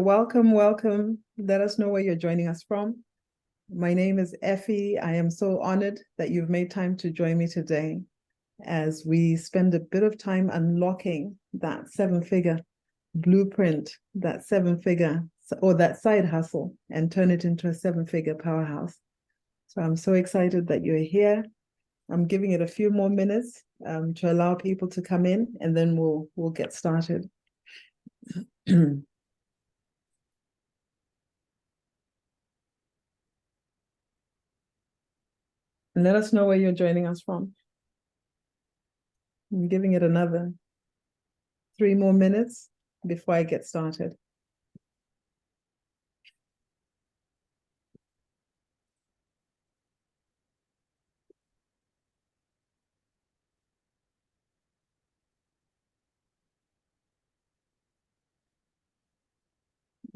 welcome, welcome. Let us know where you're joining us from. My name is Effie. I am so honored that you've made time to join me today as we spend a bit of time unlocking that seven-figure blueprint, that seven-figure or that side hustle, and turn it into a seven-figure powerhouse. So I'm so excited that you're here. I'm giving it a few more minutes to allow people to come in, and then we'll get started. And let us know where you're joining us from. I'm giving it another 3 more minutes before I get started.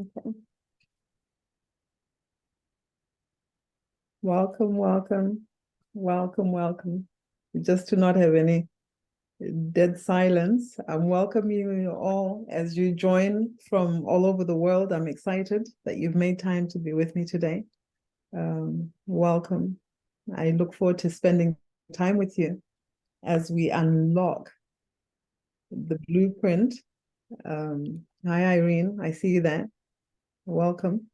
Okay. Welcome, welcome, welcome, welcome. Just to not have any dead silence, I'm welcoming you all as you join from all over the world. I'm excited that you've made time to be with me today. Welcome. I look forward to spending time with you as we unlock the blueprint. Hi, Irene. I see you there. Welcome.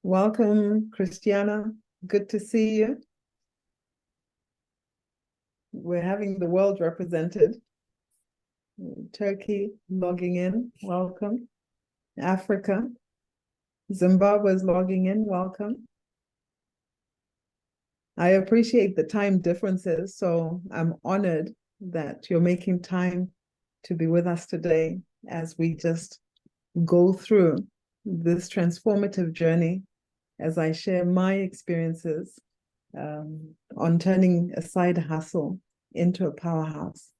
Welcome, Christiana. Good to see you. We're having the world represented. Turkey logging in, welcome. Africa, Zimbabwe is logging in, welcome. I appreciate the time differences, so I'm honored that you're making time to be with us today as we just go through this transformative journey as I share my experiences on turning a side hustle into a powerhouse,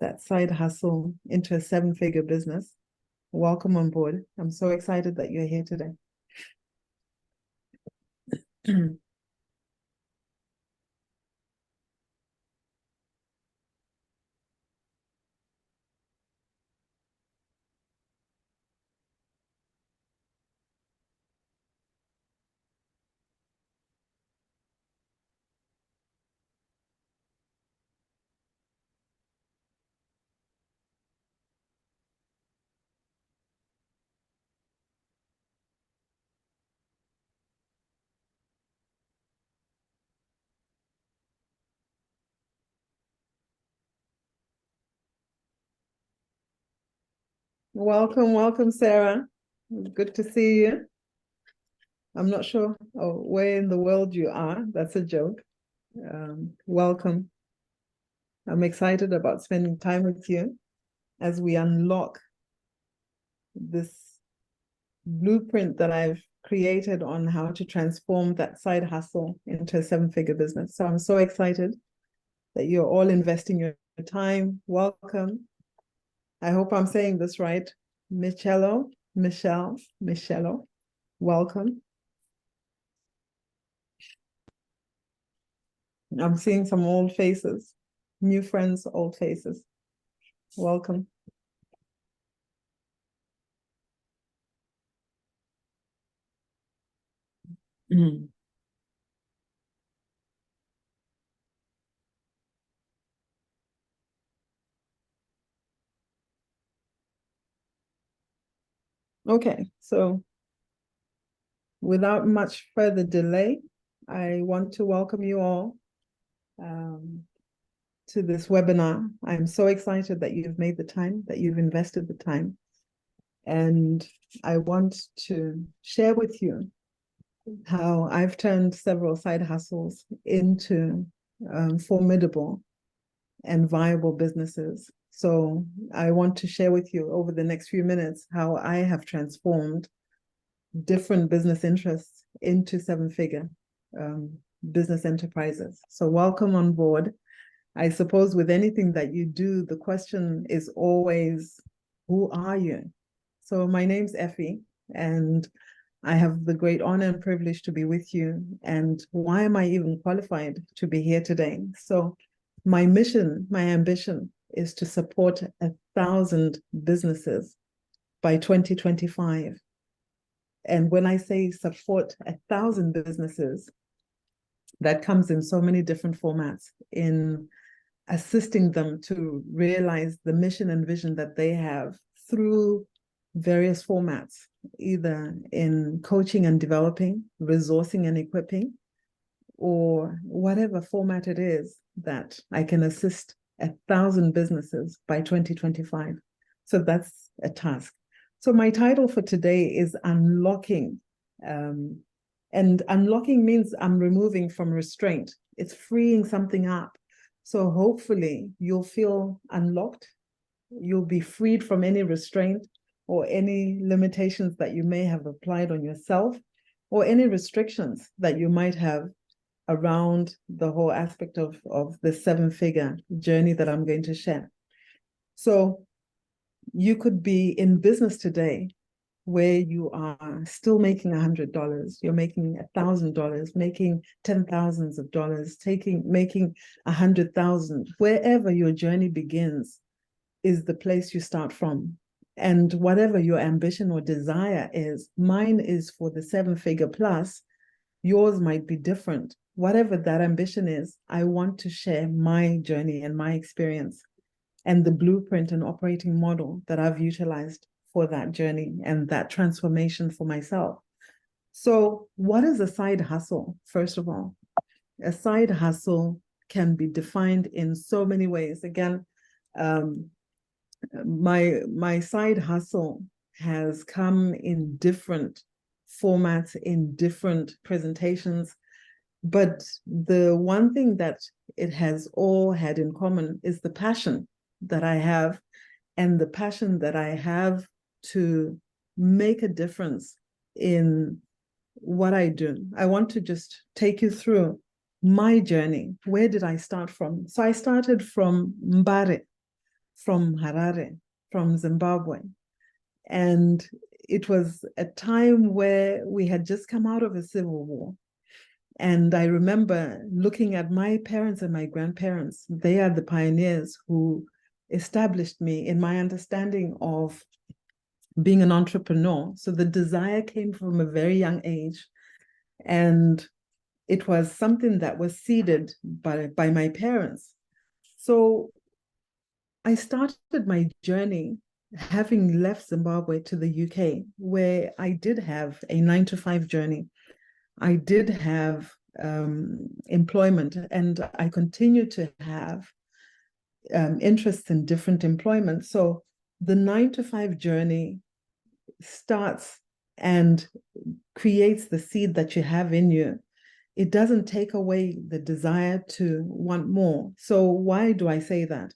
that side hustle into a seven-figure business. Welcome on board. I'm so excited that you're here today. Welcome, welcome, Sarah. Good to see you. I'm not sure where in the world you are. That's a joke. Welcome. I'm excited about spending time with you as we unlock this blueprint that I've created on how to transform that side hustle into a seven-figure business. So I'm so excited that you're all investing your time. Welcome. I hope I'm saying this right. Michelle, welcome. I'm seeing some old faces, new friends, old faces. Welcome. Okay, so without much further delay, I want to welcome you all to this webinar. I'm so excited that you've made the time, that you've invested the time. And I want to share with you how I've turned several side hustles into formidable and viable businesses. So I want to share with you over the next few minutes how I have transformed different business interests into seven-figure business enterprises. So welcome on board. I suppose with anything that you do, the question is always, who are you? So my name's Effie, and I have the great honor and privilege to be with you. And why am I even qualified to be here today? So my mission, my ambition is to support 1,000 businesses by 2025. And when I say support 1,000 businesses, that comes in so many different formats, in assisting them to realize the mission and vision that they have through various formats, either in coaching and developing, resourcing and equipping, or whatever format it is that I can assist 1,000 businesses by 2025. So that's a task. So my title for today is Unlocking. And unlocking means I'm removing from restraint. It's freeing something up. So hopefully you'll feel unlocked. You'll be freed from any restraint or any limitations that you may have applied on yourself, or any restrictions that you might have around the whole aspect of the 7-figure journey that I'm going to share. So you could be in business today where you are still making $100, you're making $1,000, making $10,000s, making 100,000. Wherever your journey begins is the place you start from. And whatever your ambition or desire is, mine is for the 7-figure plus, yours might be different. Whatever that ambition is, I want to share my journey and my experience and the blueprint and operating model that I've utilized for that journey and that transformation for myself. So what is a side hustle? First of all, a side hustle can be defined in so many ways. Again, my side hustle has come in different formats, in different presentations, but the one thing that it has all had in common is the passion that I have, and the passion that I have to make a difference in what I do. I want to just take you through my journey. Where did I start from? So I started from Mbare, from Harare, from Zimbabwe. And it was a time where we had just come out of a civil war. And I remember looking at my parents and my grandparents. They are the pioneers who established me in my understanding of being an entrepreneur. So the desire came from a very young age. And it was something that was seeded by my parents. So I started my journey having left Zimbabwe to the UK, where I did have a 9-to-5 journey. I did have employment, and I continue to have interests in different employment. So the 9-to-5 journey starts and creates the seed that you have in you. It doesn't take away the desire to want more. So why do I say that?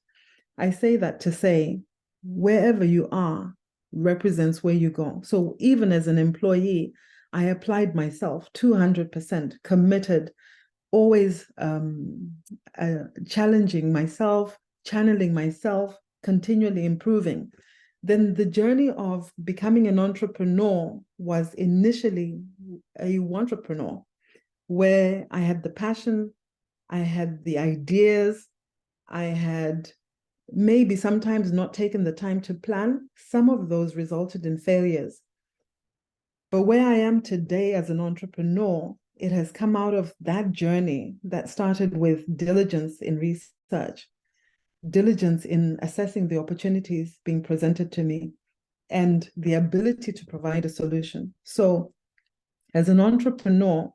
I say that to say, wherever you are represents where you go. So even as an employee, I applied myself 200%, committed, always challenging myself, channeling myself, continually improving. Then the journey of becoming an entrepreneur was initially a entrepreneur, where I had the passion, I had the ideas, I had maybe sometimes not taken the time to plan. Some of those resulted in failures. But where I am today as an entrepreneur, it has come out of that journey that started with diligence in research, diligence in assessing the opportunities being presented to me, and the ability to provide a solution. So as an entrepreneur,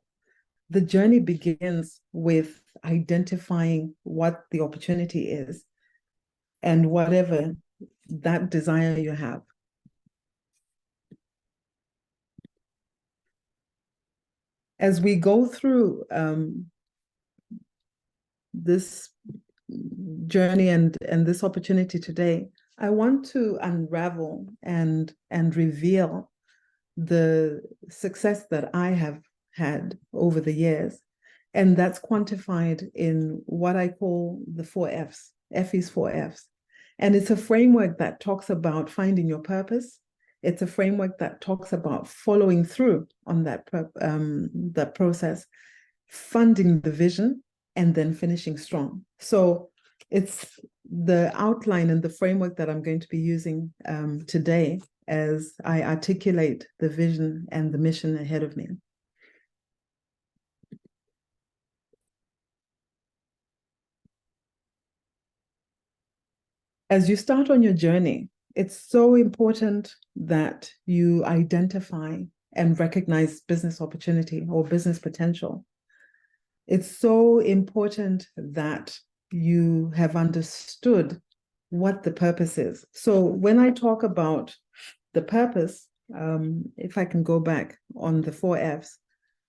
the journey begins with identifying what the opportunity is and whatever that desire you have. As we go through this journey and this opportunity today, I want to unravel and reveal the success that I have had over the years. And that's quantified in what I call the 4 F's, Effie's 4 F's. And it's a framework that talks about finding your purpose. It's a framework that talks about following through on that process, funding the vision, and then finishing strong. So it's the outline and the framework that I'm going to be using today as I articulate the vision and the mission ahead of me. As you start on your journey, it's so important that you identify and recognize business opportunity or business potential. It's so important that you have understood what the purpose is. So when I talk about the purpose, if I can go back on the 4Fs,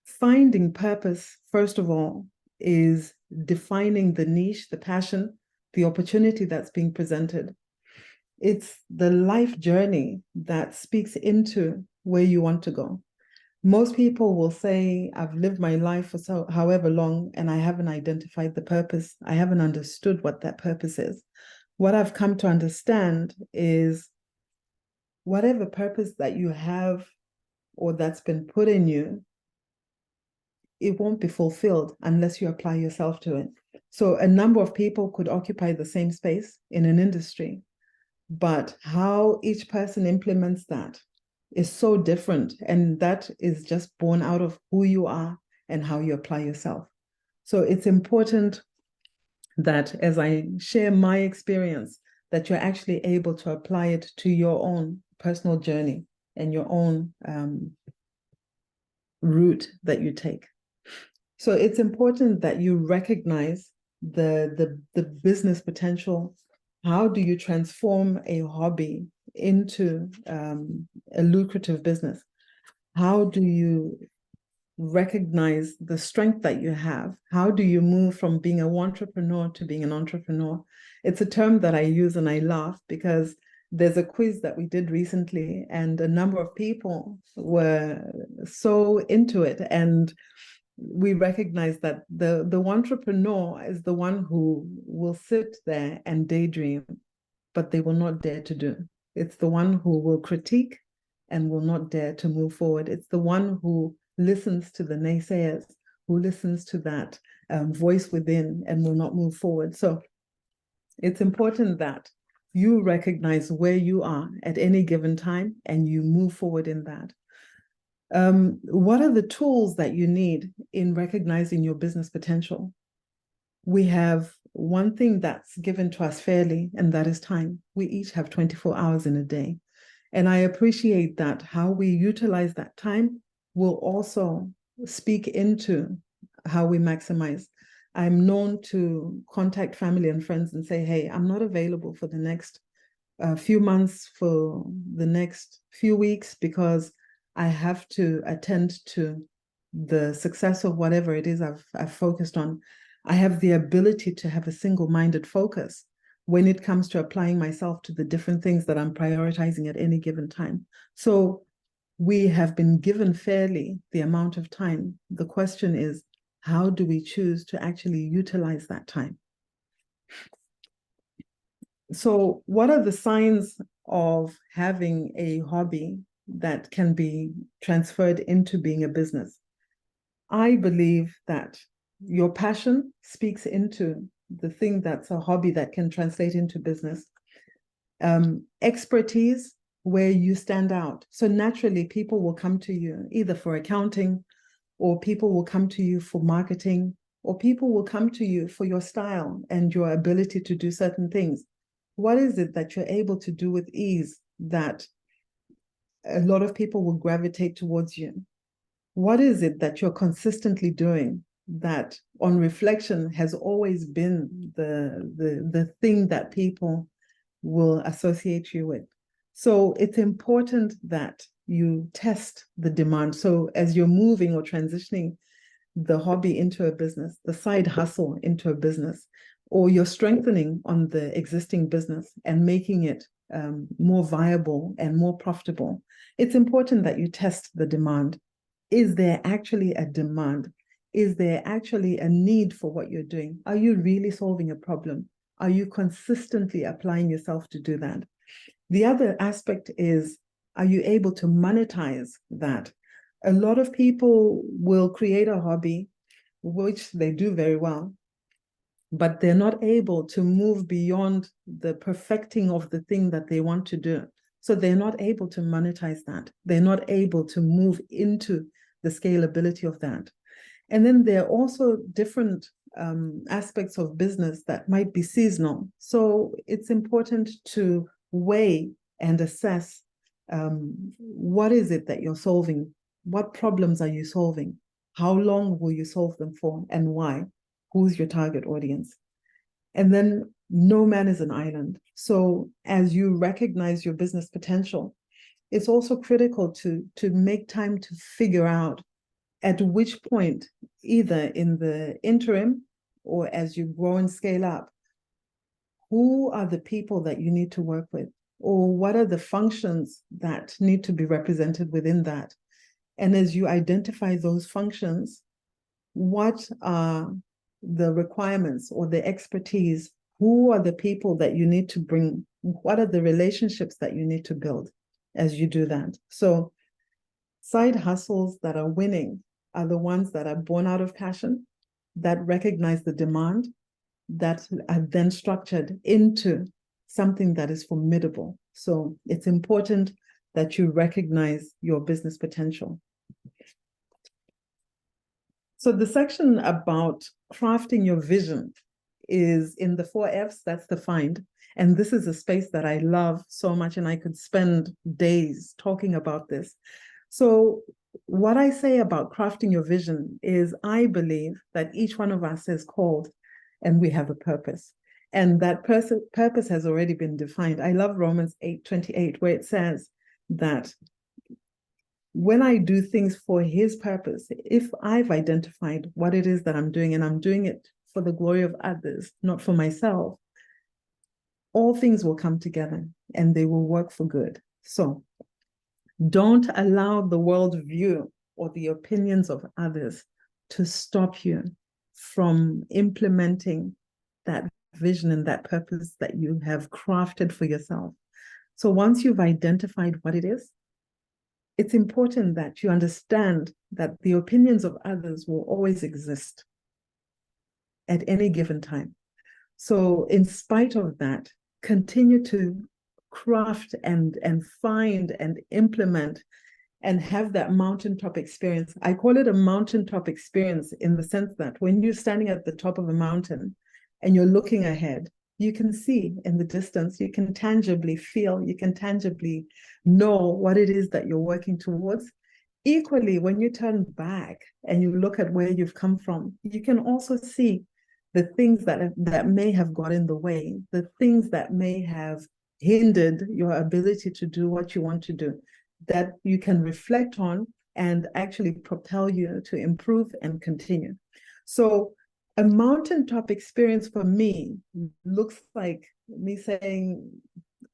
finding purpose, first of all, is defining the niche, the passion, the opportunity that's being presented. It's the life journey that speaks into where you want to go. Most people will say, I've lived my life for however long, and I haven't identified the purpose. I haven't understood what that purpose is. What I've come to understand is whatever purpose that you have or that's been put in you, it won't be fulfilled unless you apply yourself to it. So a number of people could occupy the same space in an industry, but how each person implements that is so different. And that is just born out of who you are and how you apply yourself. So it's important that as I share my experience, that you're actually able to apply it to your own personal journey and your own route that you take. So it's important that you recognize the business potential. How do you transform a hobby into a lucrative business? How do you recognize the strength that you have? How do you move from being a entrepreneur to being an entrepreneur? It's a term that I use and I laugh because there's a quiz that we did recently and a number of people were so into it, and we recognize that the entrepreneur is the one who will sit there and daydream, but they will not dare to do. It's the one who will critique and will not dare to move forward. It's the one who listens to the naysayers, who listens to that voice within and will not move forward. So it's important that you recognize where you are at any given time and you move forward in that. What are the tools that you need in recognizing your business potential? We have one thing that's given to us fairly, and that is time. We each have 24 hours in a day. And I appreciate that how we utilize that time will also speak into how we maximize. I'm known to contact family and friends and say, hey, I'm not available for the next few months, for the next few weeks, because I have to attend to the success of whatever it is I've focused on. I have the ability to have a single-minded focus when it comes to applying myself to the different things that I'm prioritizing at any given time. So we have been given fairly the amount of time. The question is, how do we choose to actually utilize that time? So what are the signs of having a hobby that can be transferred into being a business? I believe that your passion speaks into the thing that's a hobby that can translate into business. Expertise, where you stand out. So naturally, people will come to you either for accounting, or people will come to you for marketing, or people will come to you for your style and your ability to do certain things. What is it that you're able to do with ease that a lot of people will gravitate towards you? What is it that you're consistently doing that on reflection has always been the thing that people will associate you with? So it's important that you test the demand. So as you're moving or transitioning the hobby into a business, the side hustle into a business, or you're strengthening on the existing business and making it more viable and more profitable, it's important that you test the demand. Is there actually a demand? Is there actually a need for what you're doing? Are you really solving a problem? Are you consistently applying yourself to do that? The other aspect is are you able to monetize that? A lot of people will create a hobby, which they do very well, but they're not able to move beyond the perfecting of the thing that they want to do. So they're not able to monetize that. They're not able to move into the scalability of that. And then there are also different aspects of business that might be seasonal. So it's important to weigh and assess what is it that you're solving? What problems are you solving? How long will you solve them for and why? Who's your target audience? And then no man is an island. So as you recognize your business potential, it's also critical to make time to figure out at which point, either in the interim or as you grow and scale up, who are the people that you need to work with? Or what are the functions that need to be represented within that? And as you identify those functions, what are the requirements or the expertise? Who are the people that you need to bring? What are the relationships that you need to build as you do that? So side hustles that are winning are the ones that are born out of passion, that recognize the demand, that are then structured into something that is formidable. So it's important that you recognize your business potential. So the section about crafting your vision is in the 4 Fs, that's the find. And this is a space that I love so much, and I could spend days talking about this. So what I say about crafting your vision is I believe that each one of us is called and we have a purpose. And that purpose has already been defined. I love Romans 8:28, where it says that when I do things for his purpose, if I've identified what it is that I'm doing and I'm doing it for the glory of others, not for myself, all things will come together and they will work for good. So don't allow the worldview or the opinions of others to stop you from implementing that vision and that purpose that you have crafted for yourself. So once you've identified what it is, it's important that you understand that the opinions of others will always exist at any given time. So in spite of that, continue to craft and find and implement and have that mountaintop experience. I call it a mountaintop experience in the sense that when you're standing at the top of a mountain and you're looking ahead, you can see in the distance, you can tangibly feel, you can tangibly know what it is that you're working towards. Equally, when you turn back and you look at where you've come from, you can also see the things that may have got in the way, the things that may have hindered your ability to do what you want to do, that you can reflect on and actually propel you to improve and continue. So a mountaintop experience for me looks like me saying,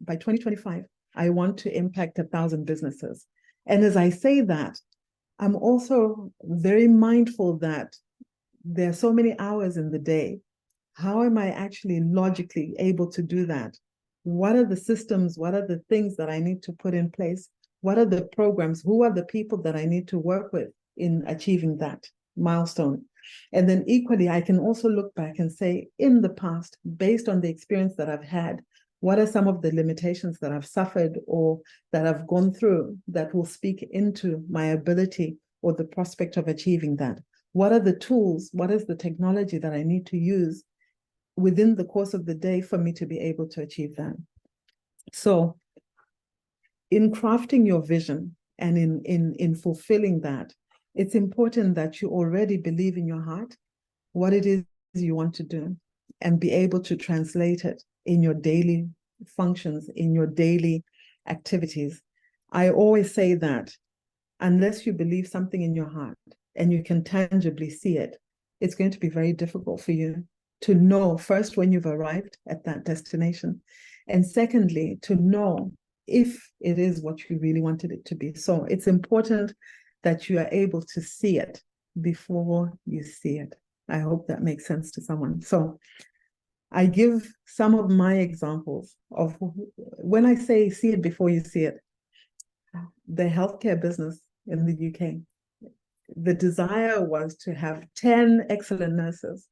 by 2025, I want to impact 1,000 businesses. And as I say that, I'm also very mindful that there are so many hours in the day. How am I actually logically able to do that? What are the systems? What are the things that I need to put in place? What are the programs? Who are the people that I need to work with in achieving that milestone? And then equally, I can also look back and say, in the past, based on the experience that I've had, what are some of the limitations that I've suffered or that I've gone through that will speak into my ability or the prospect of achieving that? What are the tools? What is the technology that I need to use within the course of the day for me to be able to achieve that? So in crafting your vision and in fulfilling that, it's important that you already believe in your heart what it is you want to do and be able to translate it in your daily functions, in your daily activities. I always say that unless you believe something in your heart and you can tangibly see it, it's going to be very difficult for you to know, first, when you've arrived at that destination, and secondly, to know if it is what you really wanted it to be. So it's important that you are able to see it before you see it. I hope that makes sense to someone. So I give some of my examples of when I say see it before you see it. the healthcare business in the UK. The desire was to have 10 excellent nurses.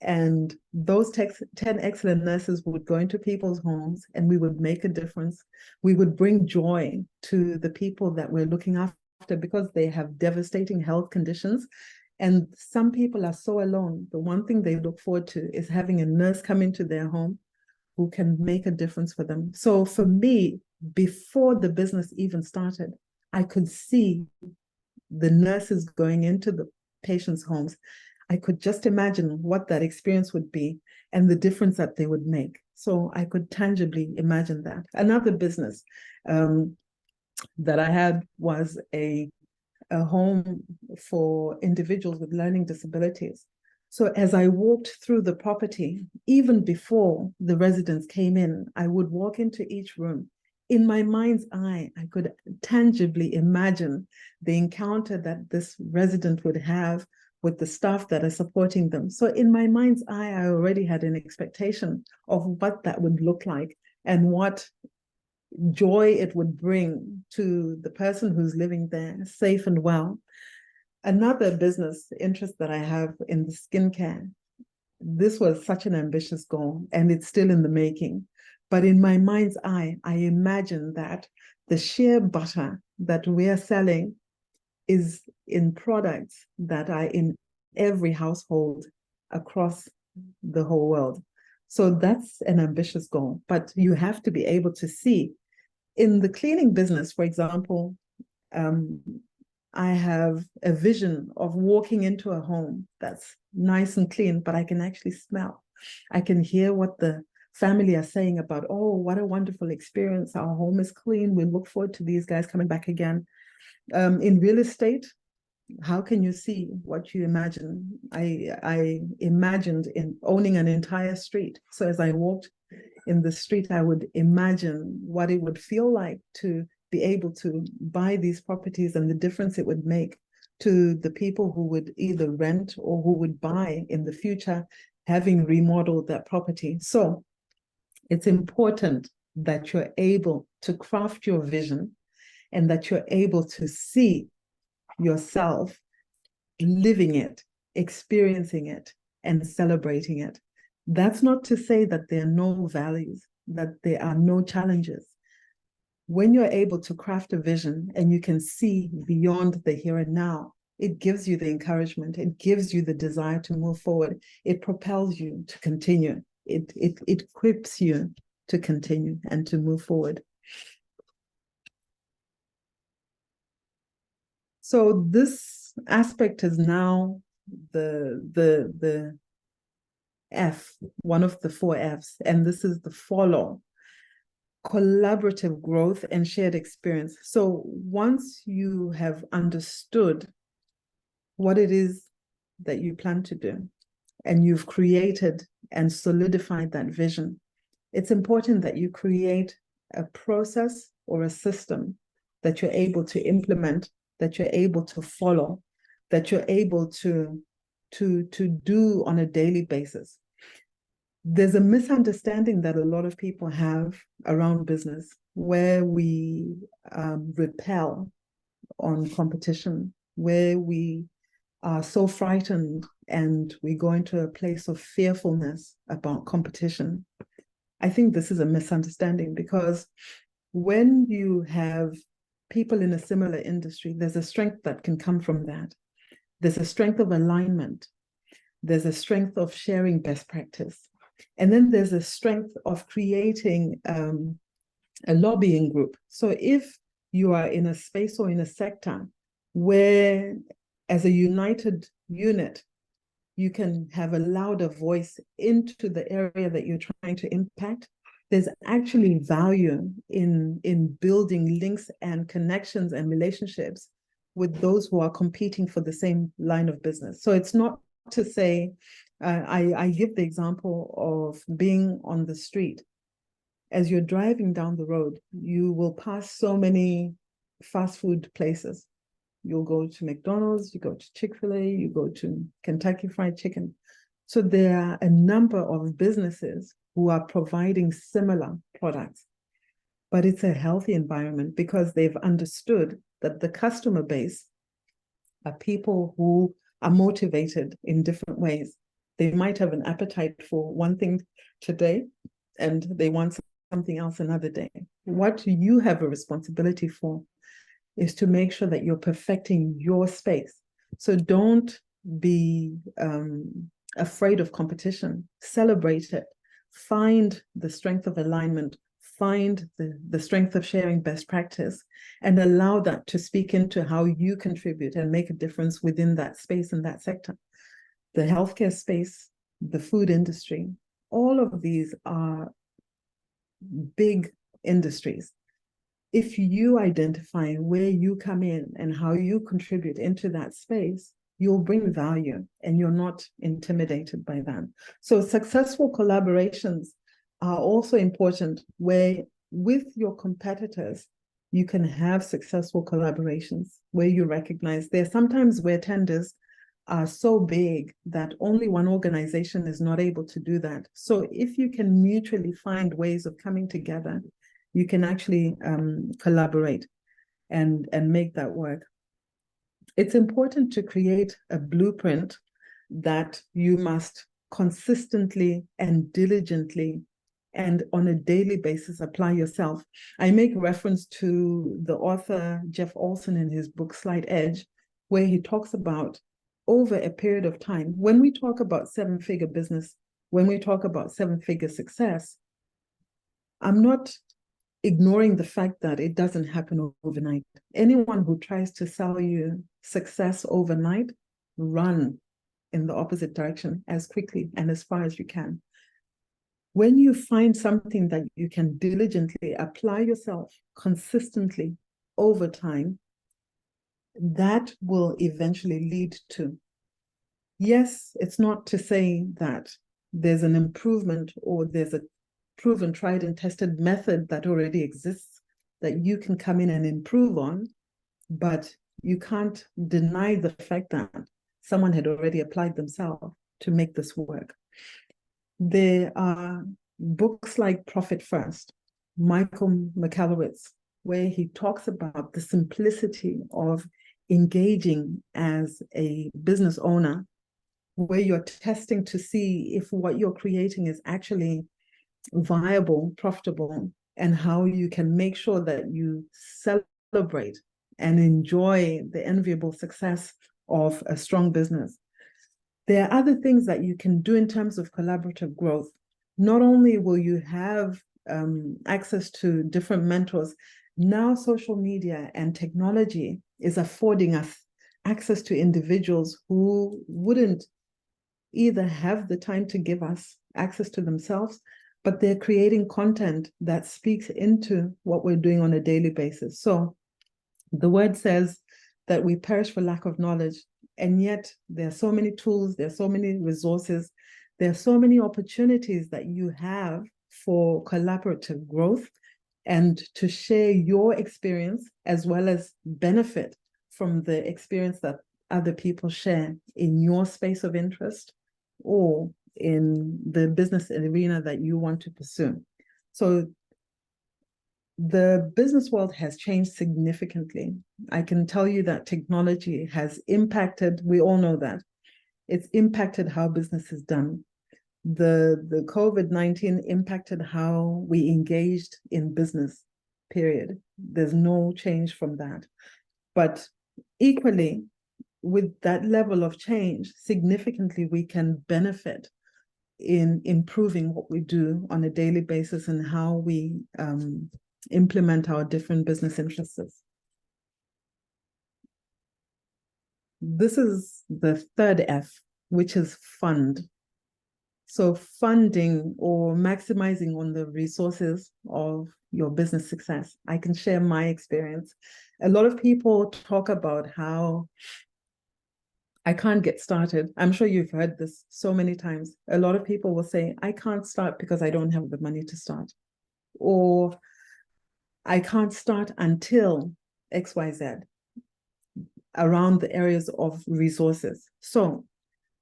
And those 10 excellent nurses would go into people's homes and we would make a difference. We would bring joy to the people that we're looking after because they have devastating health conditions. And some people are so alone. The one thing they look forward to is having a nurse come into their home who can make a difference for them. So for me, before the business even started, I could see the nurses going into the patients' homes. I could just imagine what that experience would be and the difference that they would make. So I could tangibly imagine that. Another business that I had was a home for individuals with learning disabilities. So as I walked through the property, even before the residents came in, I would walk into each room. In my mind's eye, I could tangibly imagine the encounter that this resident would have with the staff that are supporting them. So in my mind's eye, I already had an expectation of what that would look like and what joy it would bring to the person who's living there, safe and well. Another business interest that I have in the skincare, this was such an ambitious goal, and it's still in the making. But in my mind's eye, I imagine that the shea butter that we are selling is in products that are in every household across the whole world. So that's an ambitious goal, but you have to be able to see. In the cleaning business, for example, I have a vision of walking into a home that's nice and clean, but I can actually smell. I can hear what the family are saying about, oh, what a wonderful experience. Our home is clean. We look forward to these guys coming back again. In real estate, how can you see what you imagine? I imagined in owning an entire street. So as I walked in the street, I would imagine what it would feel like to be able to buy these properties and the difference it would make to the people who would either rent or who would buy in the future, having remodeled that property. So it's important that you're able to craft your vision and that you're able to see yourself living it, experiencing it, and celebrating it. That's not to say that there are no valleys, that there are no challenges. When you're able to craft a vision and you can see beyond the here and now, it gives you the encouragement, it gives you the desire to move forward, it propels you to continue, it equips you to continue and to move forward. So this aspect is now the F, one of the 4 Fs, and this is the follow: collaborative growth and shared experience. So once you have understood what it is that you plan to do, and you've created and solidified that vision, it's important that you create a process or a system that you're able to implement, that you're able to follow, that you're able to do on a daily basis. There's a misunderstanding that a lot of people have around business where we repel on competition, where we are so frightened and we go into a place of fearfulness about competition. I think this is a misunderstanding because when you have people in a similar industry, there's a strength that can come from that. There's a strength of alignment. There's a strength of sharing best practice. And then there's a strength of creating a lobbying group. So if you are in a space or in a sector where, as a united unit, you can have a louder voice into the area that you're trying to impact, there's actually value in building links and connections and relationships with those who are competing for the same line of business. So it's not to say, I give the example of being on the street. As you're driving down the road, you will pass so many fast food places. You'll go to McDonald's, you go to Chick-fil-A, you go to Kentucky Fried Chicken. So there are a number of businesses who are providing similar products. but it's a healthy environment because they've understood that the customer base are people who are motivated in different ways. They might have an appetite for one thing today and they want something else another day. What you have a responsibility for is to make sure that you're perfecting your space. So don't be afraid of competition. Celebrate it. Find the strength of alignment. Find the strength of sharing best practice and allow that to speak into how you contribute and make a difference within that space and that sector. The healthcare space, the food industry, all of these are big industries. If you identify where you come in and how you contribute into that space, you'll bring value and you're not intimidated by that. So successful collaborations are also important where with your competitors, you can have successful collaborations where you recognize there's sometimes where tenders are so big that only one organization is not able to do that. So if you can mutually find ways of coming together, you can actually collaborate and make that work. It's important to create a blueprint that you must consistently and diligently and on a daily basis apply yourself. I make reference to the author Jeff Olson in his book Slight Edge, where he talks about over a period of time, when we talk about seven-figure business, when we talk about seven-figure success, I'm not ignoring the fact that it doesn't happen overnight. Anyone who tries to sell you success overnight, run in the opposite direction as quickly and as far as you can. When you find something that you can diligently apply yourself consistently over time, that will eventually lead to, yes, it's not to say that there's an improvement or there's a proven, tried and tested method that already exists that you can come in and improve on, but you can't deny the fact that someone had already applied themselves to make this work. There are books like Profit First, Michael Michalowicz, where he talks about the simplicity of engaging as a business owner, where you're testing to see if what you're creating is actually viable, profitable, and how you can make sure that you celebrate and enjoy the enviable success of a strong business. There are other things that you can do in terms of collaborative growth. Not only will you have access to different mentors, now social media and technology is affording us access to individuals who wouldn't either have the time to give us access to themselves, but they're creating content that speaks into what we're doing on a daily basis. So the word says that we perish for lack of knowledge, and yet there are so many tools, there are so many resources, there are so many opportunities that you have for collaborative growth and to share your experience as well as benefit from the experience that other people share in your space of interest or in the business arena that you want to pursue. So the business world has changed significantly. I can tell you that technology has impacted, we all know that, it's impacted how business is done. The COVID-19 impacted how we engaged in business, period. There's no change from that. But equally, with that level of change, significantly, we can benefit in improving what we do on a daily basis and how we implement our different business interests. This is the third F, which is fund. So funding or maximizing on the resources of your business success. I can share my experience. A lot of people talk about how I can't get started. I'm sure you've heard this so many times. A lot of people will say, I can't start because I don't have the money to start. Or I can't start until XYZ around the areas of resources. So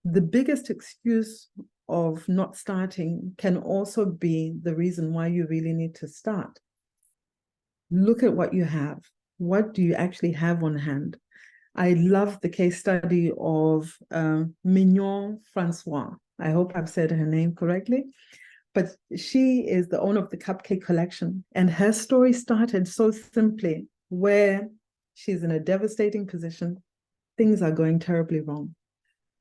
the biggest excuse of not starting can also be the reason why you really need to start. look at what you have. What do you actually have on hand? I love the case study of Mignon Francois. I hope I've said her name correctly. But she is the owner of the Cupcake Collection. And her story started so simply, where she's in a devastating position. Things are going terribly wrong.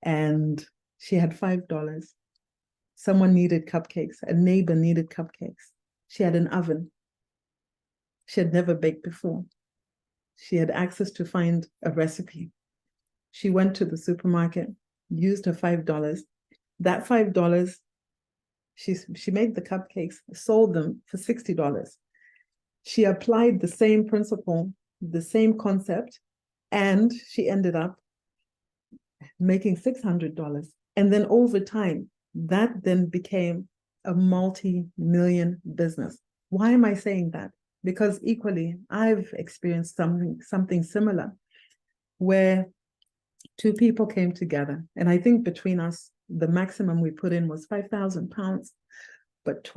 And she had $5. Someone needed cupcakes. A neighbor needed cupcakes. She had an oven. She had never baked before. She had access to find a recipe. She went to the supermarket, used her $5. That $5, she made the cupcakes, sold them for $60. She applied the same principle, the same concept, and she ended up making $600. And then over time, that then became a multi-million business. Why am I saying that? Because equally, I've experienced something similar, where two people came together. And I think between us, the maximum we put in was £5,000. But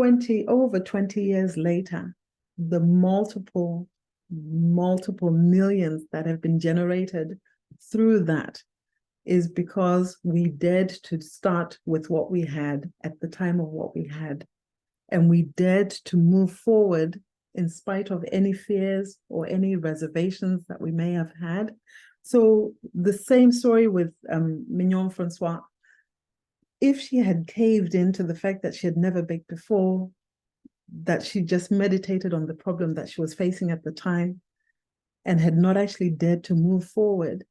over 20 years later, the multiple millions that have been generated through that is because we dared to start with what we had at the time of what we had. And we dared to move forward in spite of any fears or any reservations that we may have had. So the same story with Mignon Francois. If she had caved into the fact that she had never baked before, that she just meditated on the problem that she was facing at the time and had not actually dared to move forward,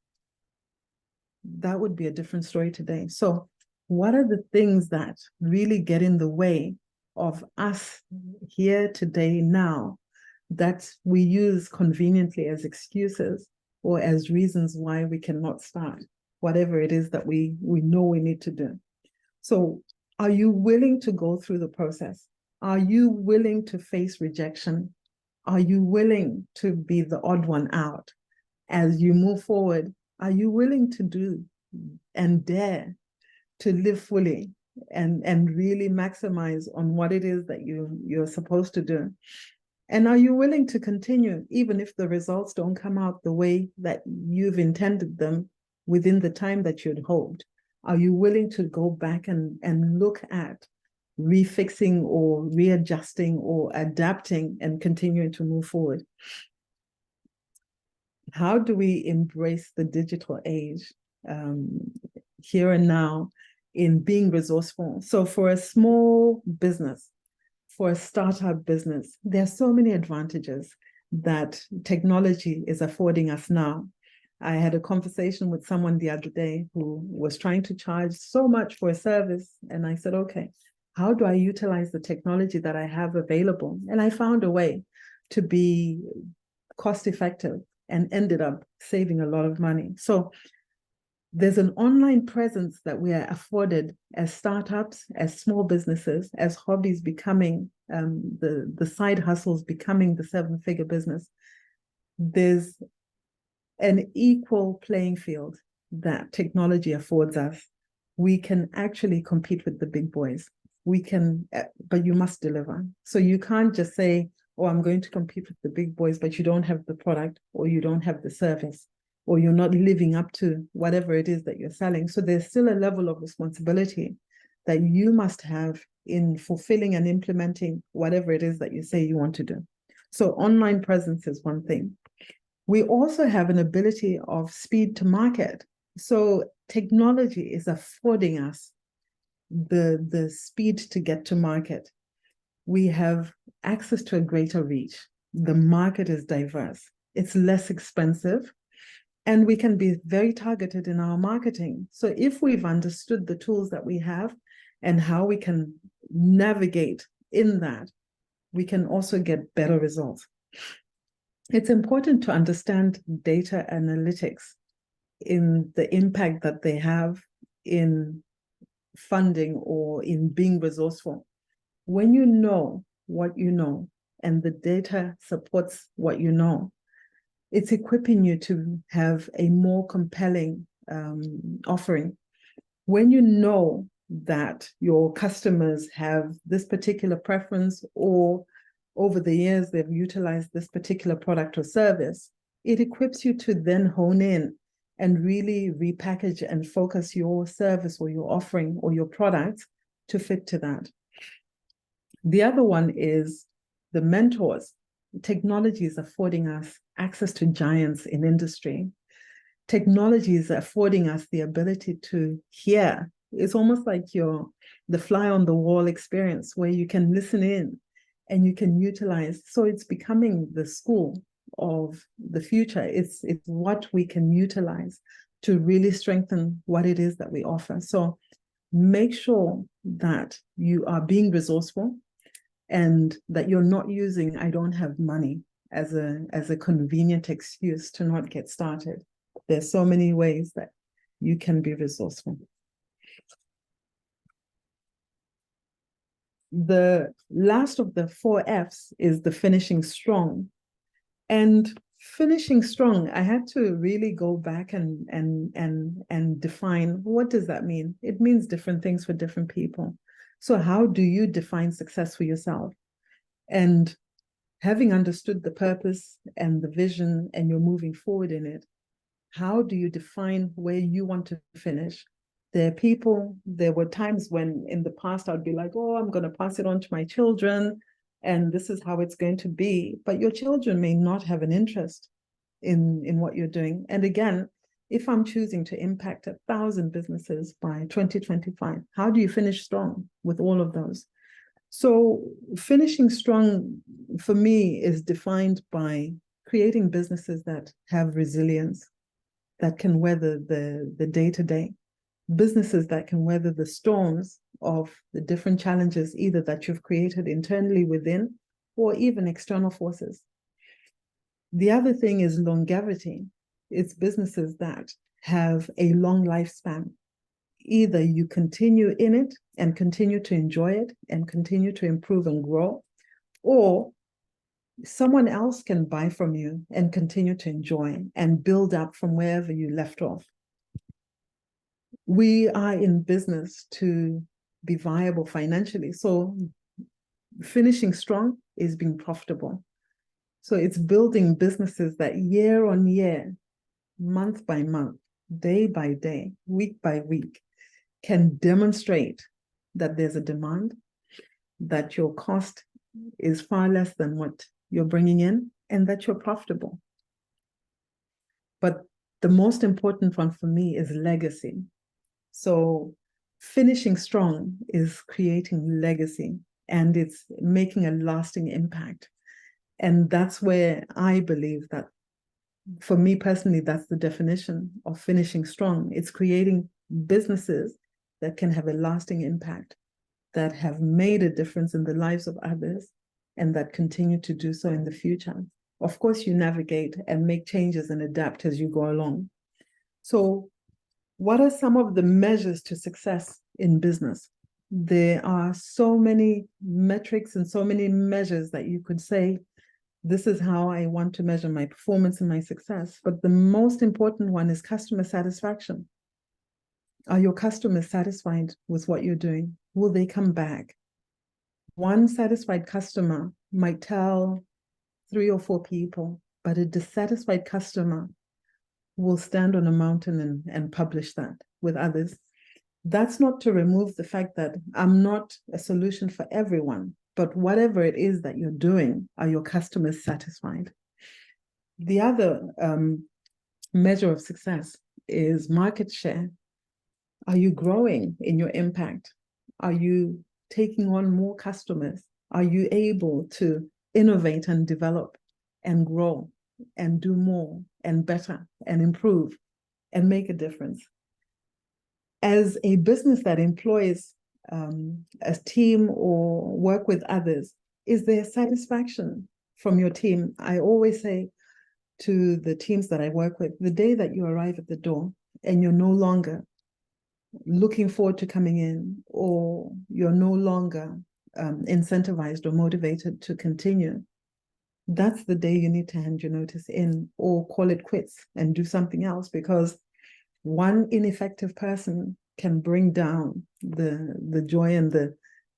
that would be a different story today. So what are the things that really get in the way of us here today now that we use conveniently as excuses or as reasons why we cannot start whatever it is that we know we need to do? So are you willing to go through the process? Are you willing to face rejection? Are you willing to be the odd one out as you move forward? Are you willing to do and dare to live fully and really maximize on what it is that you're supposed to do? And are you willing to continue even if the results don't come out the way that you've intended them within the time that you'd hoped? Are you willing to go back and look at refixing or readjusting or adapting and continuing to move forward? How do we embrace the digital age here and now in being resourceful? So for a small business, for a startup business, there are so many advantages that technology is affording us now. I had a conversation with someone the other day who was trying to charge so much for a service. And I said, okay, how do I utilize the technology that I have available? And I found a way to be cost effective and ended up saving a lot of money. So there's an online presence that we are afforded as startups, as small businesses, as hobbies becoming the side hustles becoming the 7-figure business. There's an equal playing field that technology affords us. We can actually compete with the big boys. We can, but you must deliver. So you can't just say, oh, I'm going to compete with the big boys, but you don't have the product or you don't have the service or you're not living up to whatever it is that you're selling. So there's still a level of responsibility that you must have in fulfilling and implementing whatever it is that you say you want to do. So online presence is one thing. We also have an ability of speed to market. So technology is affording us the speed to get to market. We have access to a greater reach. The market is diverse. It's less expensive. And we can be very targeted in our marketing. So if we've understood the tools that we have and how we can navigate in that, we can also get better results. It's important to understand data analytics in the impact that they have in funding or in being resourceful. When you know what you know and the data supports what you know, it's equipping you to have a more compelling offering. When you know that your customers have this particular preference or over the years they've utilized this particular product or service, it equips you to then hone in and really repackage and focus your service or your offering or your product to fit to that. The other one is the mentors. Technology is affording us access to giants in industry. Technology is affording us the ability to hear. It's almost like the fly on the wall experience where you can listen in and you can utilize. So it's becoming the school of the future. It's what we can utilize to really strengthen what it is that we offer. So make sure that you are being resourceful and that you're not using "I don't have money" as a convenient excuse to not get started. There's so many ways that you can be resourceful. The last of the 4 F's is the finishing strong. And finishing strong, I had to really go back and define, what does that mean? It means different things for different people. So how do you define success for yourself? And having understood the purpose and the vision and you're moving forward in it, how do you define where you want to finish? There were times when in the past I'd be like, oh, I'm going to pass it on to my children, and this is how it's going to be. But your children may not have an interest in what you're doing. And again, if I'm choosing to impact 1,000 businesses by 2025, how do you finish strong with all of those? So finishing strong for me is defined by creating businesses that have resilience, that can weather the day-to-day, businesses that can weather the storms of the different challenges, either that you've created internally within or even external forces. The other thing is longevity. It's businesses that have a long lifespan. Either you continue in it and continue to enjoy it and continue to improve and grow, or someone else can buy from you and continue to enjoy and build up from wherever you left off. We are in business to be viable financially. So finishing strong is being profitable. So it's building businesses that year on year, month by month, day by day, week by week, can demonstrate that there's a demand, that your cost is far less than what you're bringing in, and that you're profitable. But the most important one for me is legacy. So finishing strong is creating legacy, and it's making a lasting impact. And that's where I believe that, for me personally, that's the definition of finishing strong. It's creating businesses that can have a lasting impact, that have made a difference in the lives of others, and that continue to do so in the future. Of course, you navigate and make changes and adapt as you go along. So what are some of the measures to success in business? There are so many metrics and so many measures that you could say, this is how I want to measure my performance and my success. But the most important one is customer satisfaction. Are your customers satisfied with what you're doing? Will they come back? One satisfied customer might tell 3 or 4 people, but a dissatisfied customer will stand on a mountain and publish that with others. That's not to remove the fact that I'm not a solution for everyone, but whatever it is that you're doing, are your customers satisfied? The other measure of success is market share. Are you growing in your impact? Are you taking on more customers? Are you able to innovate and develop and grow and do more and better and improve and make a difference? As a business that employs a team or work with others, is there satisfaction from your team? I always say to the teams that I work with, the day that you arrive at the door and you're no longer looking forward to coming in, or you're no longer incentivized or motivated to continue, that's the day you need to hand your notice in or call it quits and do something else, because one ineffective person can bring down the joy and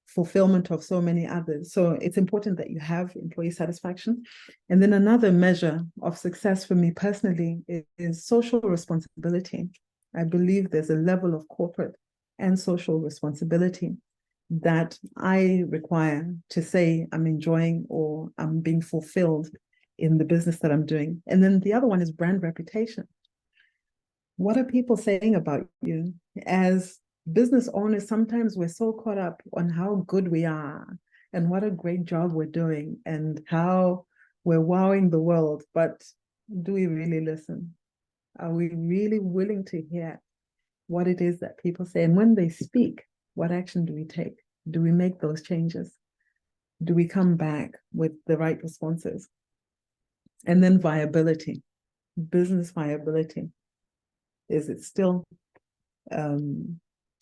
fulfillment of so many others. So it's important that you have employee satisfaction. And then another measure of success for me personally is social responsibility. I believe there's a level of corporate and social responsibility that I require to say I'm enjoying or I'm being fulfilled in the business that I'm doing. And then the other one is brand reputation. What are people saying about you? As business owners, sometimes we're so caught up on how good we are and what a great job we're doing and how we're wowing the world. But do we really listen? Are we really willing to hear what it is that people say? And when they speak, what action do we take? Do we make those changes? Do we come back with the right responses? And then viability, business viability. Is it still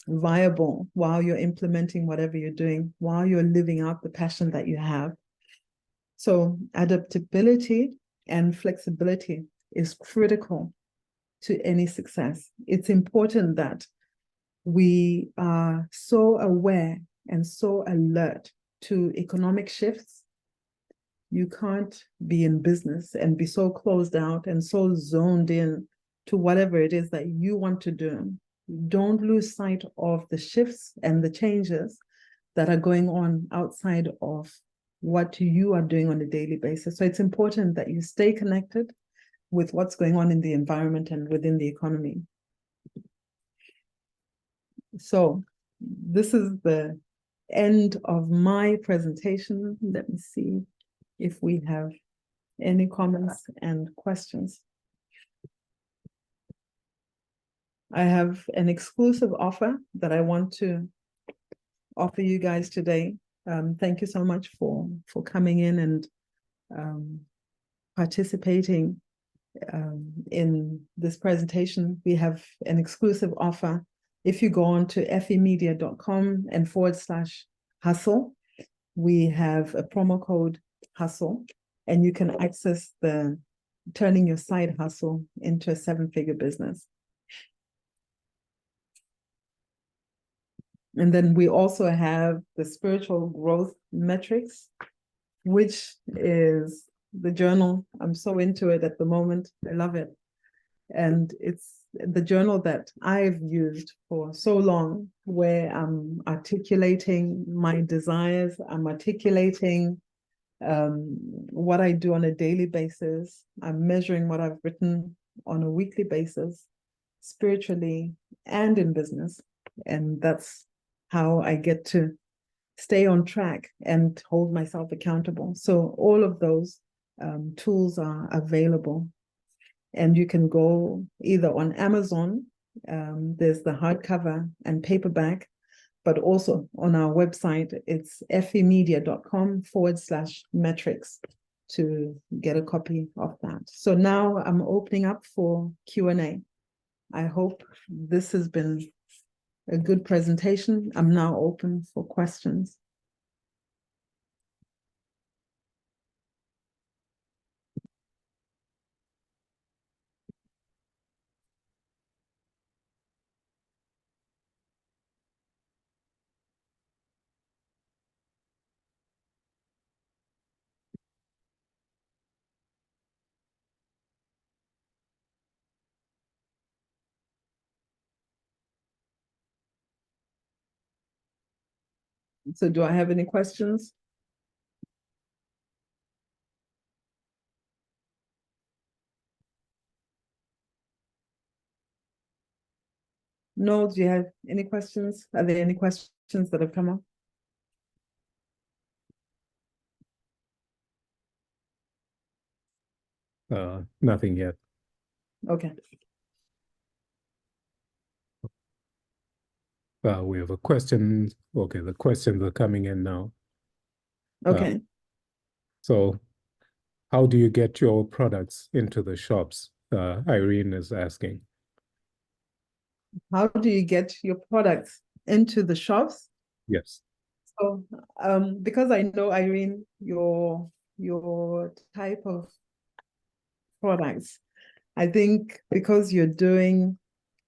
viable while you're implementing whatever you're doing, while you're living out the passion that you have? So adaptability and flexibility is critical to any success. It's important that we are so aware and so alert to economic shifts. You can't be in business and be so closed out and so zoned in to whatever it is that you want to do. Don't lose sight of the shifts and the changes that are going on outside of what you are doing on a daily basis. So it's important that you stay connected with what's going on in the environment and within the economy. So this is the end of my presentation. Let me see if we have any comments and questions. I have an exclusive offer that I want to offer you guys today. Thank you so much for coming in and participating in this presentation. We have an exclusive offer. If you go on to effiemedia.com and /hustle, we have a promo code hustle, and you can access the turning your side hustle into a 7-figure business. And then we also have the spiritual growth metrics, which is the journal. I'm so into it at the moment. I love it. And it's the journal that I've used for so long, where I'm articulating my desires, I'm articulating what I do on a daily basis. I'm measuring what I've written on a weekly basis, spiritually and in business. And that's how I get to stay on track and hold myself accountable. So all of those tools are available. And you can go either on Amazon, there's the hardcover and paperback, but also on our website, it's effiemedia.com /metrics to get a copy of that. So now I'm opening up for Q&A. I hope this has been a good presentation. I'm now open for questions. So do I have any questions? No, do you have any questions? Are there any questions that have come up? Nothing yet. Okay. We have a question. Okay, the questions are coming in now. Okay. So how do you get your products into the shops? Irene is asking. How do you get your products into the shops? Yes. So, because I know, Irene, your type of products, I think because you're doing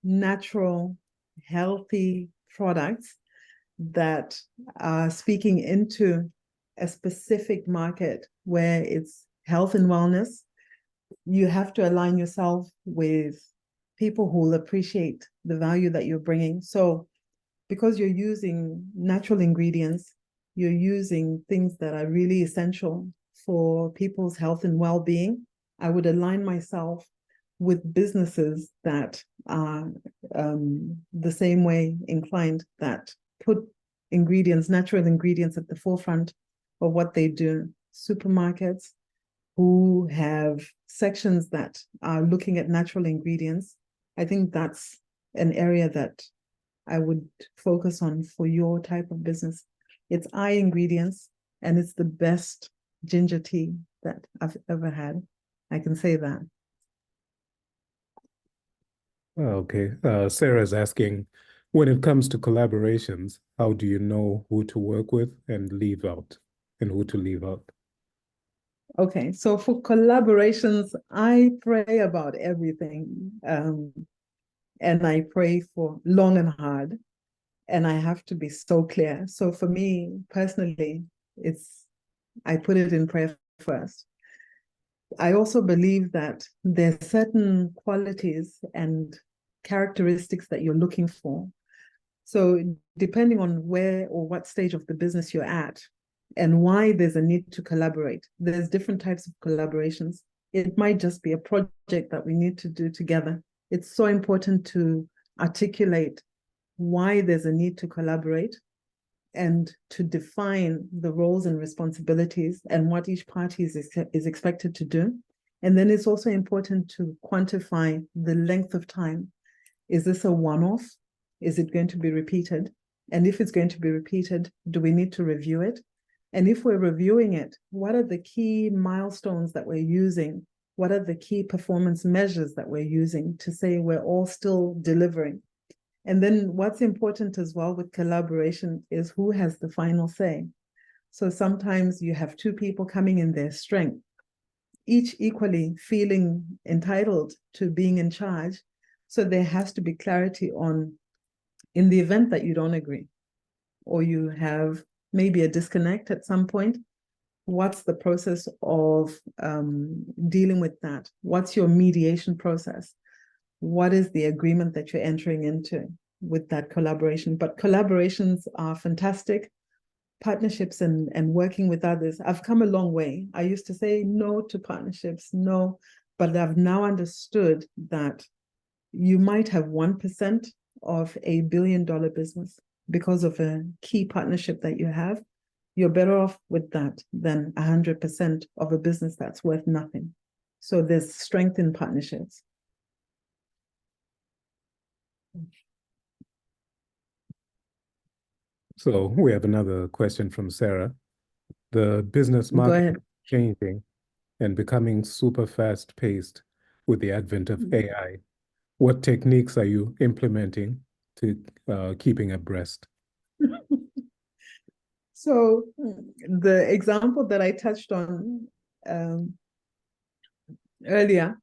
natural, healthy products, that are speaking into a specific market where it's health and wellness, you have to align yourself with people who will appreciate the value that you're bringing. So because you're using natural ingredients, you're using things that are really essential for people's health and well-being, I would align myself with businesses that are the same way inclined, that put ingredients, natural ingredients at the forefront of what they do. Supermarkets who have sections that are looking at natural ingredients. I think that's an area that I would focus on for your type of business. It's eye ingredients, and it's the best ginger tea that I've ever had. I can say that. Okay. Sarah's asking, when it comes to collaborations, how do you know who to work with and leave out, and who to leave out? Okay, so for collaborations, I pray about everything. And I pray for long and hard. And I have to be so clear. So for me personally, I put it in prayer first. I also believe that there are certain qualities and characteristics that you're looking for. So depending on where or what stage of the business you're at and why there's a need to collaborate, there's different types of collaborations. It might just be a project that we need to do together. It's so important to articulate why there's a need to collaborate and to define the roles and responsibilities and what each party is expected to do. And then it's also important to quantify the length of time. Is this a one-off? Is it going to be repeated? And if it's going to be repeated, do we need to review it? And if we're reviewing it, what are the key milestones that we're using? What are the key performance measures that we're using to say we're all still delivering? And then what's important as well with collaboration is who has the final say. So sometimes you have two people coming in their strength, each equally feeling entitled to being in charge. So there has to be clarity on, in the event that you don't agree, or you have maybe a disconnect at some point, what's the process of dealing with that? What's your mediation process? What is the agreement that you're entering into with that collaboration? But collaborations are fantastic. Partnerships and working with others. I've come a long way. I used to say no to partnerships, no, but I've now understood that you might have 1% of a $1 billion business because of a key partnership that you have. You're better off with that than 100% of a business that's worth nothing. So there's strength in partnerships. So we have another question from Sarah. The business market is changing and becoming super fast-paced with the advent of AI. What techniques are you implementing to keeping abreast? So the example that I touched on earlier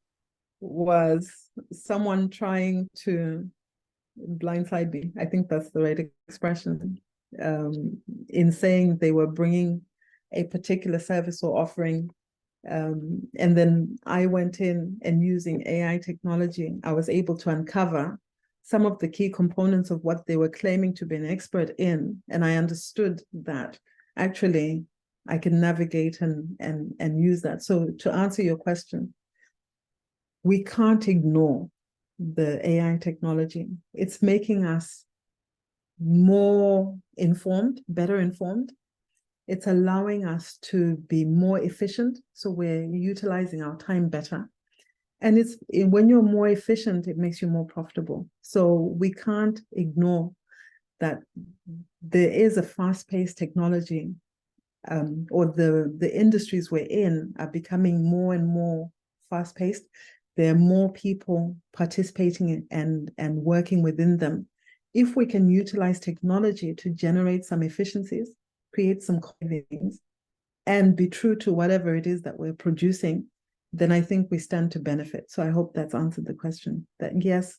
was someone trying to blindside me. I think that's the right expression. In saying they were bringing a particular service or offering, and then I went in and using AI technology, I was able to uncover some of the key components of what they were claiming to be an expert in, and I understood that actually I can navigate and use that. So to answer your question, we can't ignore the AI technology. It's making us more informed, better informed. It's allowing us to be more efficient. So we're utilizing our time better. And when you're more efficient, it makes you more profitable. So we can't ignore that there is a fast-paced technology, or the industries we're in are becoming more and more fast-paced. There are more people participating and working within them. If we can utilize technology to generate some efficiencies, create some savings, and be true to whatever it is that we're producing, then I think we stand to benefit. So I hope that's answered the question, that yes,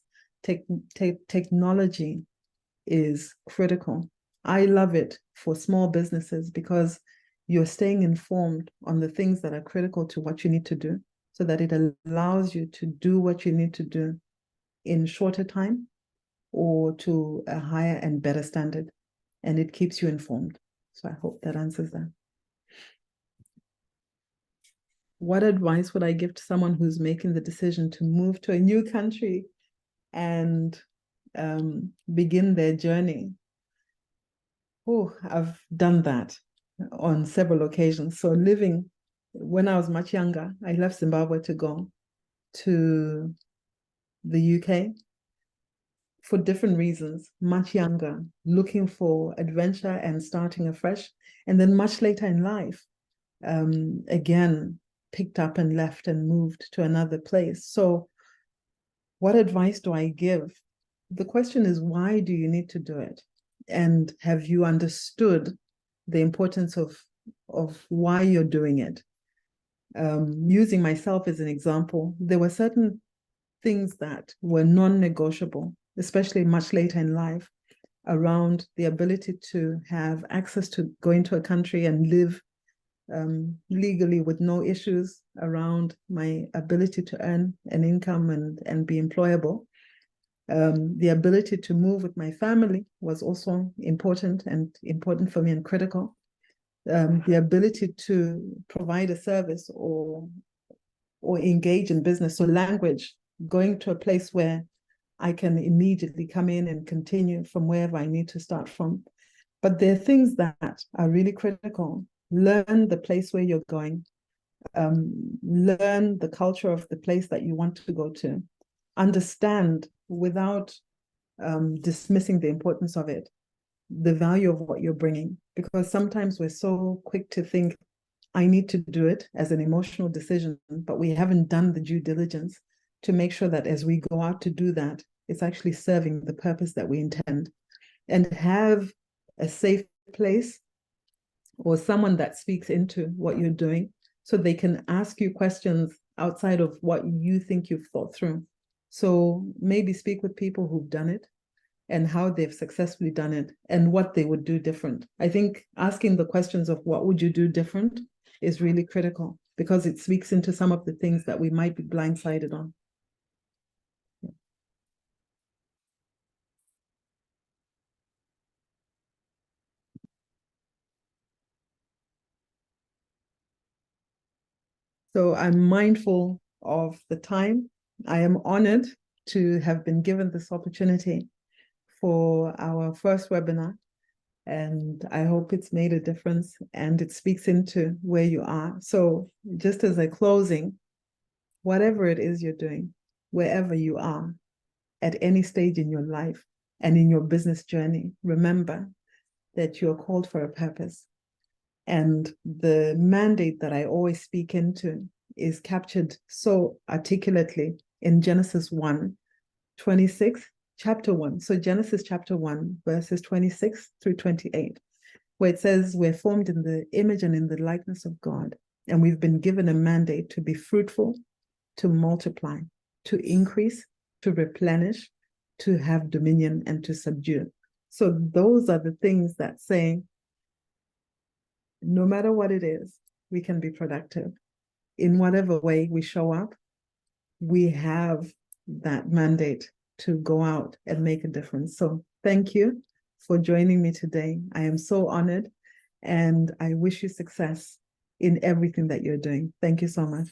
technology is critical I love it for small businesses because you're staying informed on the things that are critical to what you need to do, so that it allows you to do what you need to do in shorter time or to a higher and better standard. And it keeps you informed. So I hope that answers that. What advice would I give to someone who's making the decision to move to a new country and begin their journey? Oh, I've done that on several occasions. So when I was much younger, I left Zimbabwe to go to the UK for different reasons, much younger, looking for adventure and starting afresh. And then much later in life, again, picked up and left and moved to another place. So what advice do I give? The question is, why do you need to do it? And have you understood the importance of why you're doing it? Using myself as an example, there were certain things that were non-negotiable, especially much later in life, around the ability to have access to go into a country and live legally with no issues, around my ability to earn an income and be employable. The ability to move with my family was also important for me and critical. The ability to provide a service or engage in business. So language, going to a place where I can immediately come in and continue from wherever I need to start from. But there are things that are really critical. Learn the place where you're going. Learn the culture of the place that you want to go to. Understand, without dismissing the importance of it, the value of what you're bringing. Because sometimes we're so quick to think, I need to do it as an emotional decision, but we haven't done the due diligence to make sure that as we go out to do that, it's actually serving the purpose that we intend. And have a safe place or someone that speaks into what you're doing, so they can ask you questions outside of what you think you've thought through. So maybe speak with people who've done it and how they've successfully done it and what they would do different. I think asking the questions of what would you do different is really critical, because it speaks into some of the things that we might be blindsided on. So I'm mindful of the time. I am honored to have been given this opportunity for our first webinar, and I hope it's made a difference and it speaks into where you are. So just as a closing, whatever it is you're doing, wherever you are, at any stage in your life and in your business journey, remember that you're called for a purpose. And the mandate that I always speak into is captured so articulately in Genesis 1:26, chapter 1. So Genesis chapter 1, verses 26 through 28, where it says we're formed in the image and in the likeness of God. And we've been given a mandate to be fruitful, to multiply, to increase, to replenish, to have dominion, and to subdue. So those are the things that say, no matter what it is, we can be productive. In whatever way we show up, we have that mandate to go out and make a difference. So thank you for joining me today. I am so honored, and I wish you success in everything that you're doing. Thank you so much.